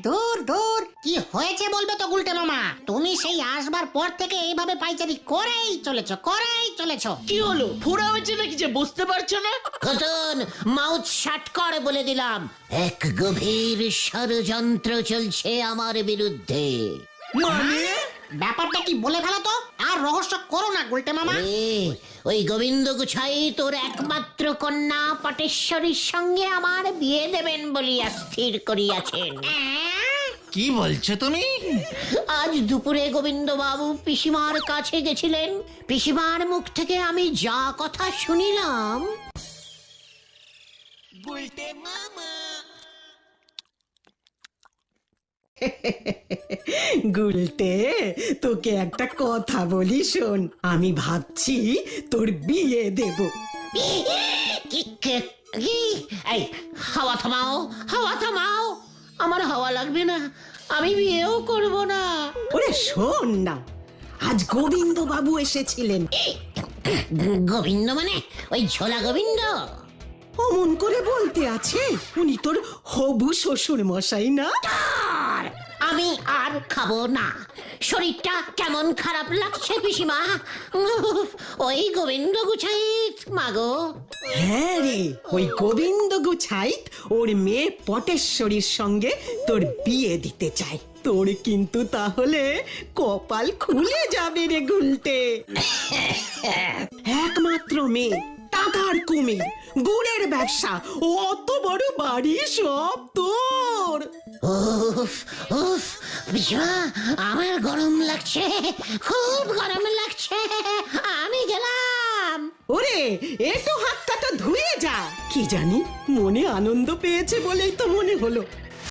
দূর দূর, কি হয়েছে বলবে তো গুলটে মামা? তুমি সেই আসবার পর থেকে এইভাবে পাইচারি করেই চলেছো। কি হলো, ফোড়া হয়েছে নাকি যে বুঝতে পারছো না? খতন, মাউথ শাট করে বলে দিলাম, এক গভীর ষড়যন্ত্র চলছে আমার বিরুদ্ধে। মানে ব্যাপারটা কি বলে ফেলো তো, আর রহস্য করো না গুলটে মামা। ওই গোবিন্দ গুছাই তোর একমাত্র কন্যা পটেশ্বরীর সঙ্গে আমার বিয়ে দেবেন বলিয়া স্থির করিয়াছেন। কি বলছো তুমি? আজ দুপুরে গোবিন্দ বাবু পিসিমার কাছে গেছিলেন। পিসিমার মুখ থেকে আমি যা কথা শুনিলাম। গুলটে, তোকে একটা কথা বলি শোন। আমি ভাবছি তোর বিয়ে দেব। এই হাওয়া থামাও, আমার হাওয়া লাগবে না, আমি বিয়েও করব না। ওরে শোন না, আজ গোবিন্দ বাবু এসেছিলেন। গোবিন্দ মানে ওই ঝোলা গোবিন্দ? অমন করে বলতে আছে, উনি তোর হবু শ্বশুর মশাই না? আমি আর খাবো না, শরীরটা কেমন খারাপ লাগছে পিসিমা। ওই গোবিন্দ গুছাইত মাগো। হ্যাঁ রে, ওই গোবিন্দ গুছাইত ওর মেয়ে পটেশ্বরীর সঙ্গে তোর বিয়ে দিতে চায়। তোর কিন্তু তাহলে কপাল খুলে যাবে রে গুলটে। একমাত্র মেয়ে, টাকার কুমির, গুড়ের ব্যবসা, অত বড় বাড়ি সব তোর। উফ উফ পিসিমা, আমার গরম লাগছে, খুব গরম লাগছে, আমি গেলাম। ওরে, একটু হাতটা তো ধুয়ে যা। কি জানি, মনে আনন্দ পেয়েছে বলেই তো মনে হলো।